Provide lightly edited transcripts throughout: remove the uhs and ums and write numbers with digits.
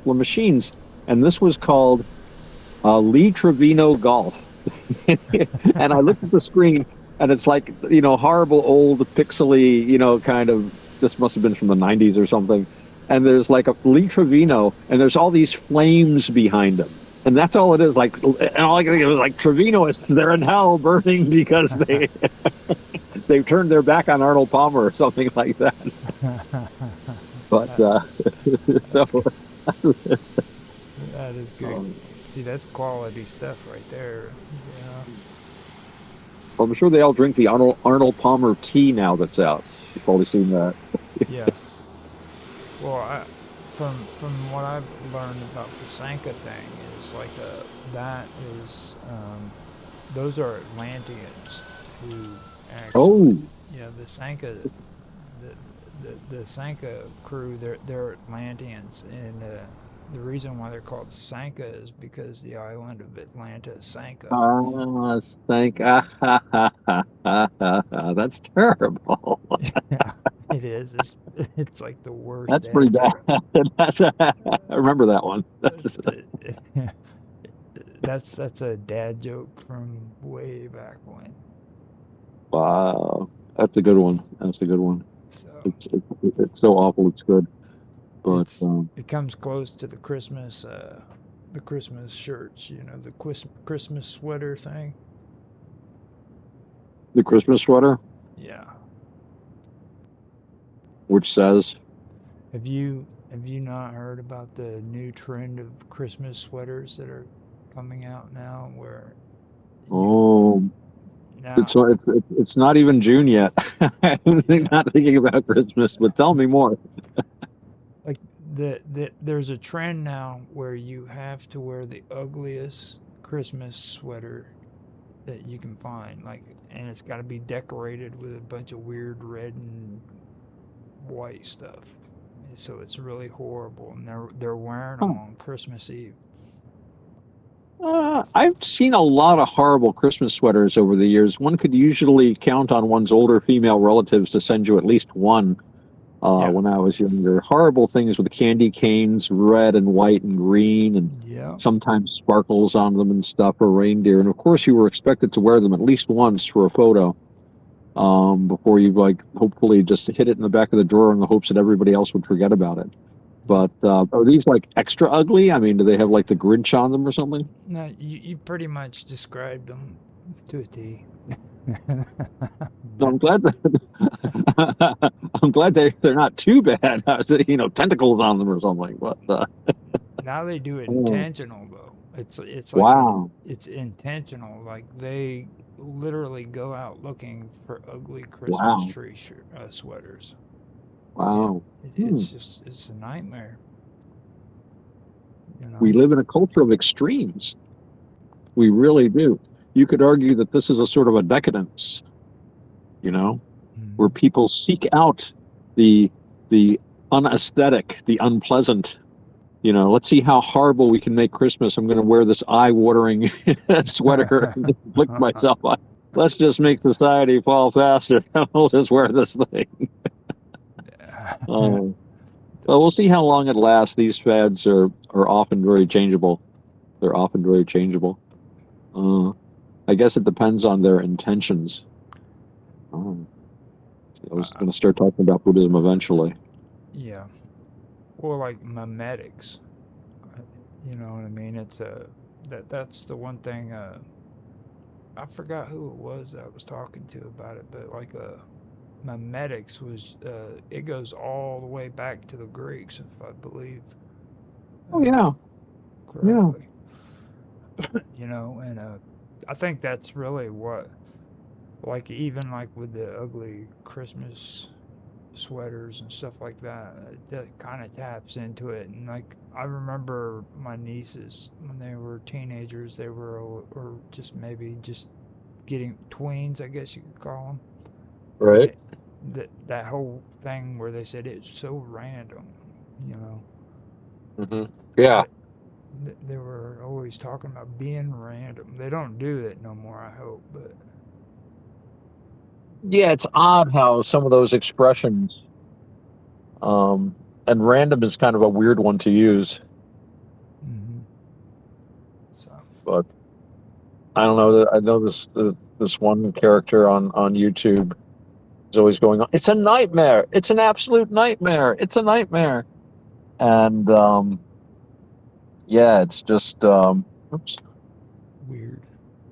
couple of machines, and this was called Lee Trevino Golf. And I looked at the screen, and it's like, horrible old pixely, kind of. This must have been from the '90s or something. And there's like a Lee Trevino, and there's all these flames behind him, and that's all it is. Like, and all I could think of was like Trevinoists. They're in hell burning because they've turned their back on Arnold Palmer or something like that. But so That's that is good. See, that's quality stuff right there. Yeah. I'm sure they all drink the Arnold Palmer tea now that's out. You've probably seen that. Yeah. Well, from what I've learned about the Sanka thing is like that is those are Atlanteans who actually, Oh, yeah, the Sanka the Sanka crew, they're Atlanteans, and the reason why they're called Sanka is because the island of Atlanta sanka. thank. That's terrible. Yeah, it is. It's like the worst That's pretty dad bad. joke. I remember that one. That's a dad joke from way back when. Wow. That's a good one. That's a good one. So It's so awful. It's good. But it comes close to the Christmas shirts, the Christmas sweater thing. the Christmas sweater, Yeah. which says, Have you not heard about the new trend of Christmas sweaters that are coming out now where you "Oh, now it's not even June yet." I'm yeah, not thinking about Christmas, but tell me more. like there's a trend now where you have to wear the ugliest Christmas sweater that you can find, like, and it's got to be decorated with a bunch of weird red and white stuff. So it's really horrible, and they're wearing them Huh. on Christmas Eve. I've seen a lot of horrible Christmas sweaters over the years. One could usually count on one's older female relatives to send you at least one. Yeah, When I was younger, horrible things with candy canes, red and white and green, and yeah. sometimes sparkles on them and stuff, or reindeer. And of course, you were expected to wear them at least once for a photo, before you like hopefully just hid it in the back of the drawer in the hopes that everybody else would forget about it. Yep. But are these like extra ugly? I mean, do they have like the Grinch on them or something? No, you pretty much described them to a T. No, But I'm glad that I'm glad they're not too bad. Tentacles on them or something. But now they do it oh, intentional though. It's like wow, it's intentional. Like they literally go out looking for ugly Christmas wow, tree sweaters. Yeah, wow. Hmm. it's a nightmare. You We know. live in a culture of extremes. We really do. You could argue that this is a sort of a decadence, you know, where Hmm. people seek out the the unaesthetic, the unpleasant. Let's see how horrible we can make Christmas. I'm going to wear this eye-watering sweater and inflict myself on. Let's just make society fall faster. We'll just wear this thing. Um, well, we'll see how long it lasts. These fads are often very changeable. They're often very changeable. Uh, I guess it depends on their intentions. Um, I was uh, going to start talking about Buddhism eventually. yeah. Or like memetics. uh, You know what I mean? It's a that's the one thing. I forgot who it was that I was talking to about it, but like memetics was it goes all the way back to the Greeks, if I believe Oh uh, yeah, yeah. correctly. And I think that's really what, like, even like with the ugly Christmas sweaters and stuff like that, that kind of taps into it. And like I remember my nieces when they were teenagers, they were or just maybe just getting tweens, I guess you could call them. And Right. that whole thing where they said it's so random, you know, Hmm. Yeah. that they were always talking about being random. They don't do that no more, I hope, but Yeah, it's odd how some of those expressions, um, and random is kind of a weird one to use. But I don't know. I know this one character on YouTube is always going on. It's a nightmare. It's an absolute nightmare. It's a nightmare. And yeah, it's just oops. Weird.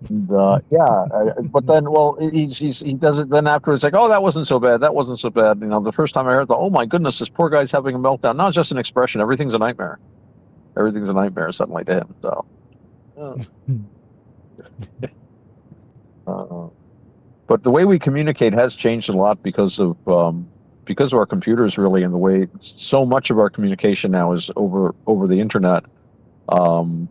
And, yeah, but then, well, he does it. Then afterwards, like, oh, that wasn't so bad. That wasn't so bad. You know, the first time I heard, oh my goodness, this poor guy's having a meltdown. Not just an expression. Everything's a nightmare. Everything's a nightmare suddenly to him. So, uh, but the way we communicate has changed a lot because of our computers, really, and the way so much of our communication now is over the internet, the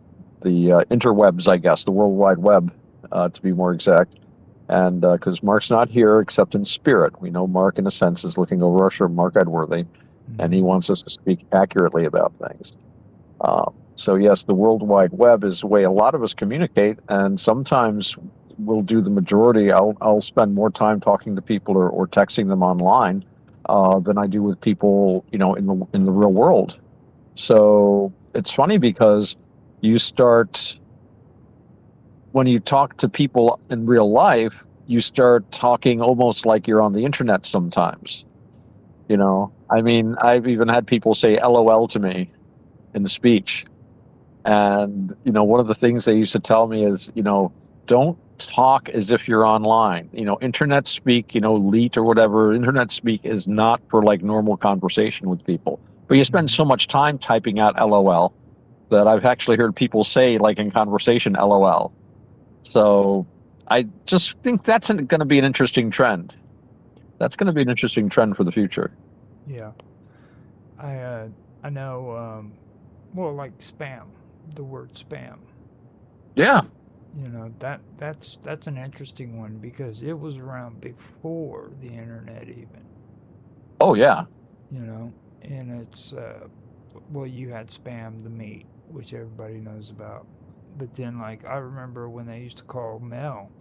interwebs, I guess, the World Wide Web, to be more exact. And because Mark's not here except in spirit, we know Mark, in a sense, is looking over our shoulder, Mark Edworthy, and he wants us to speak accurately about things. So yes, the World Wide Web is the way a lot of us communicate, and sometimes we'll do the majority. I'll spend more time talking to people or texting them online than I do with people, you know, in the real world. So it's funny because you start, when you talk to people in real life, you start talking almost like you're on the internet sometimes. You know, I mean, I've even had people say LOL to me in the speech. And, you know, one of the things they used to tell me is, you know, don't talk as if you're online. You know, internet speak, you know, leet or whatever, internet speak is not for like normal conversation with people. But you spend so much time typing out LOL that I've actually heard people say, like in conversation, LOL. So I just think that's going to be an interesting trend. That's going to be an interesting trend for the future. Yeah. I know, well, like spam, the word spam. Yeah. You know, that's an interesting one because it was around before the internet even. Oh, yeah. You know, and it's well, you had spam the meat, which everybody knows about. But then, like, I remember when they used to call mail,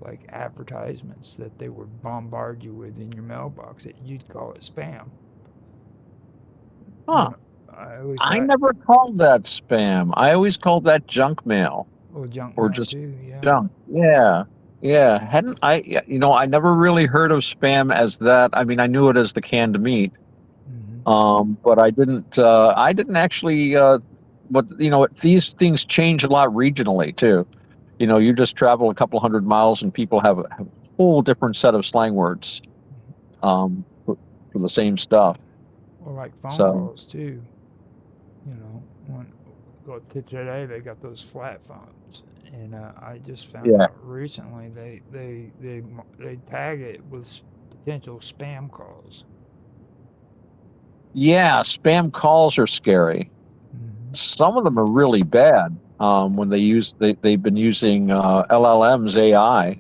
like advertisements that they would bombard you with in your mailbox, that you'd call it spam. You Huh. know, at least I never called that spam. I always called that junk mail or junk or mail just too. Yeah. junk. Yeah. Yeah. Hadn't I, you know, I never really heard of spam as that. I mean, I knew it as the canned meat. Hmm. But I didn't actually, but you know, these things change a lot regionally too. You know, you just travel a couple hundred miles and people have a whole different set of slang words, for the same stuff. Or like phone So calls too. You know, when well, today they got those flat phones, and I just found yeah, out recently they tag it with potential spam calls. yeah, spam calls are scary. Hmm. Some of them are really bad. When they've been using LLMs, AI.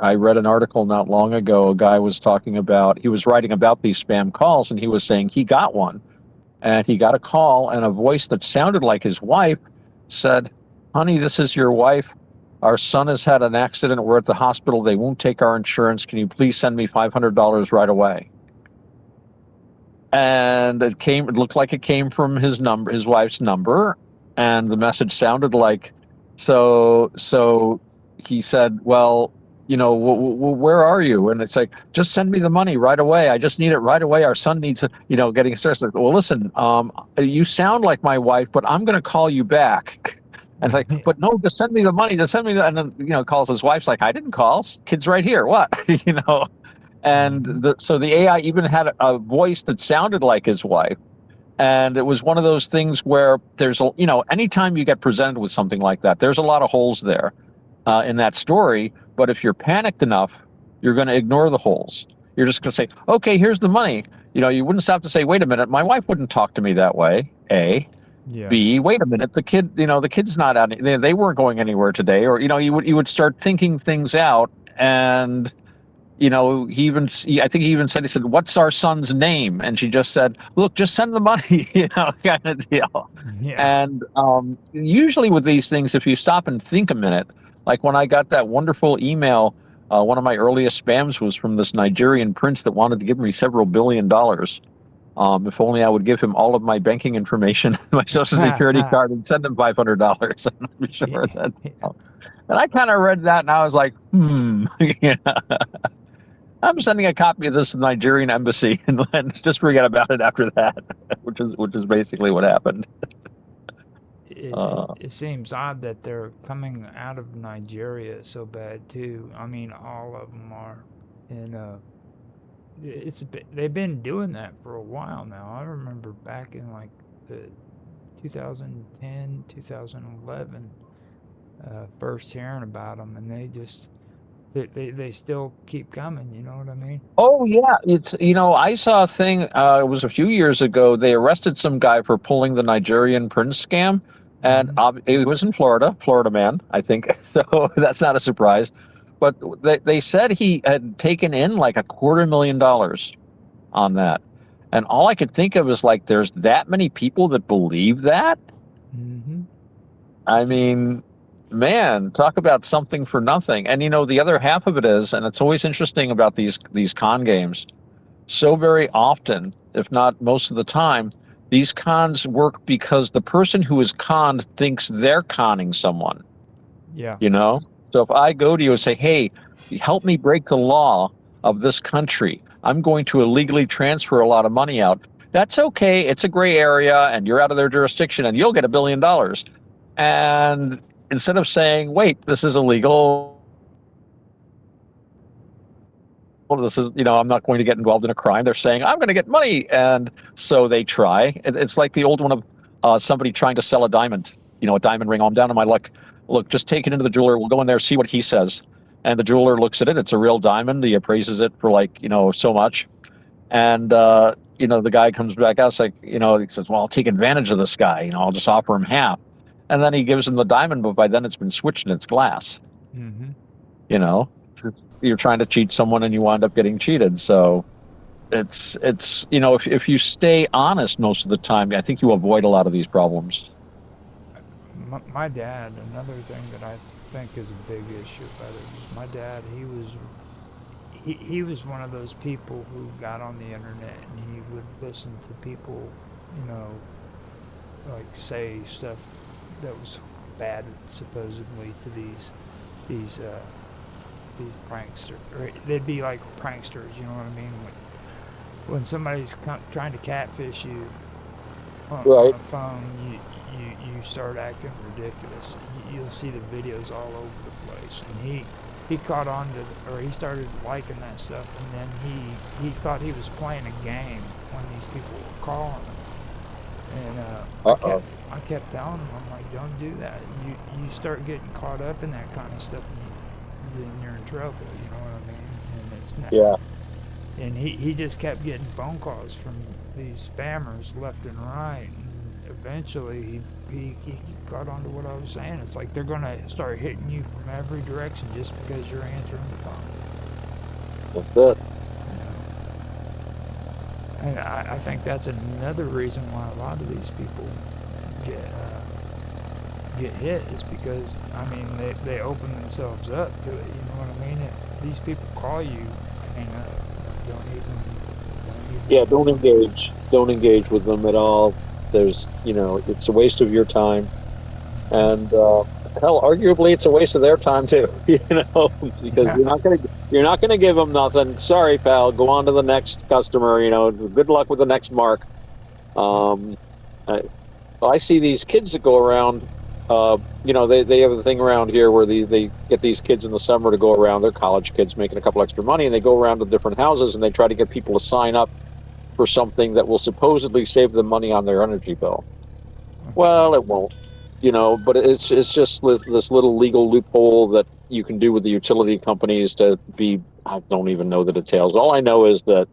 I read an article not long ago. A guy was talking about, he was writing about these spam calls, and he was saying he got one, and he got a call, and a voice that sounded like his wife said, "Honey, this is your wife. Our son has had an accident. We're at the hospital. They won't take our insurance. Can you please send me $500 right away?" And it looked like it came from his wife's number, and the message sounded like, so he said, well, you know, where are you? And it's like, just send me the money right away. I just need it right away. Our son needs it, you know, getting stressed. Like, well, listen, you sound like my wife, but I'm going to call you back. And it's like, Yeah. but no, just send me the money. Just send me the, and then, you know, calls his wife's like, I didn't call. Kid's right here. What? You know? And Hmm. so the AI even had a voice that sounded like his wife. And it was one of those things where you know, anytime you get presented with something like that, there's a lot of holes there in that story. But if you're panicked enough, you're going to ignore the holes. You're just going to say, okay, here's the money. You know, you wouldn't stop to say, wait a minute, my wife wouldn't talk to me that way. A. Yeah. B, wait a minute, the kid's not out. They weren't going anywhere today. Or, you know, you would start thinking things out. And you know, I think he even said, he said, "What's our son's name?" And she just said, "Look, just send the money," you know, kind of deal. Yeah. And usually with these things, if you stop and think a minute, like when I got that wonderful email, one of my earliest spams was from this Nigerian prince that wanted to give me several $billion. If only I would give him all of my banking information, my social security card, and send him $500. I'm not sure that. And I kind of read that, and I was like, yeah. I'm sending a copy of this to the Nigerian embassy and then just forget about it after that, which is basically what happened. It seems odd that they're coming out of Nigeria so bad too. I mean, all of them are, and they've been doing that for a while now. I remember back in like the 2010, 2011, first hearing about them, and they still keep coming. You know what I mean? Oh yeah, it's I saw a thing. It was a few years ago. They arrested some guy for pulling the Nigerian prince scam, and it was in Florida, Florida man, I think. So that's not a surprise. But they said he had taken in like $250,000 on that, and all I could think of is like, there's that many people that believe that. Mm-hmm. I mean, man, talk about something for nothing. And the other half of it is, and it's always interesting about these con games, so very often, if not most of the time, these cons work because the person who is conned thinks they're conning someone. Yeah. So if I go to you and say, hey, help me break the law of this country, I'm going to illegally transfer a lot of money out. That's okay. It's a gray area and you're out of their jurisdiction and you'll get $1 billion. And instead of saying, wait, this is illegal, this is, I'm not going to get involved in a crime, they're saying, I'm going to get money. And so they try. It's like the old one of somebody trying to sell a diamond, a diamond ring. Oh, I'm down on my luck. Look, just take it into the jeweler. We'll go in there, see what he says. And the jeweler looks at it. It's a real diamond. He appraises it for so much. And, the guy comes back out, like, he says, well, I'll take advantage of this guy. I'll just offer him half. And then he gives him the diamond, but by then it's been switched and it's glass. Mm-hmm. You're trying to cheat someone and you wind up getting cheated. So it's if you stay honest most of the time, I think you avoid a lot of these problems. My dad, another thing that I think is a big issue about it is my dad, he was one of those people who got on the internet and he would listen to people, like say stuff that was bad supposedly to these pranksters. Or they'd be like pranksters, you know what I mean? When somebody's trying to catfish you on a phone, you start acting ridiculous. You'll see the videos all over the place. And he caught on to, or he started liking that stuff, and then he thought he was playing a game when these people were calling him. And I kept telling him, I'm like, don't do that. You start getting caught up in that kind of stuff, and then you're in trouble. You know what I mean? And it's not. Yeah. And he just kept getting phone calls from these spammers left and right. And eventually he got onto what I was saying. It's like they're going to start hitting you from every direction just because you're answering the phone. That's it. And I think that's another reason why a lot of these people get hit is because, I mean, they open themselves up to it. You know what I mean? If these people call you, hang up. Don't even. Yeah, don't engage with them at all. There's, it's a waste of your time, and hell, arguably it's a waste of their time too. Because you're not gonna give them nothing. Sorry, pal. Go on to the next customer. Good luck with the next mark. I see these kids that go around. They have a thing around here where they get these kids in the summer to go around. They're college kids making a couple extra money, and they go around to different houses and they try to get people to sign up for something that will supposedly save them money on their energy bill. Well, it won't, but it's just this little legal loophole that you can do with the utility companies I don't even know the details. All I know is that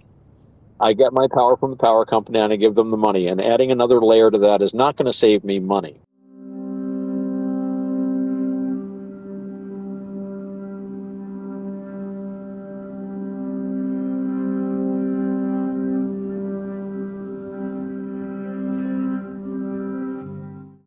I get my power from the power company and I give them the money, and adding another layer to that is not going to save me money.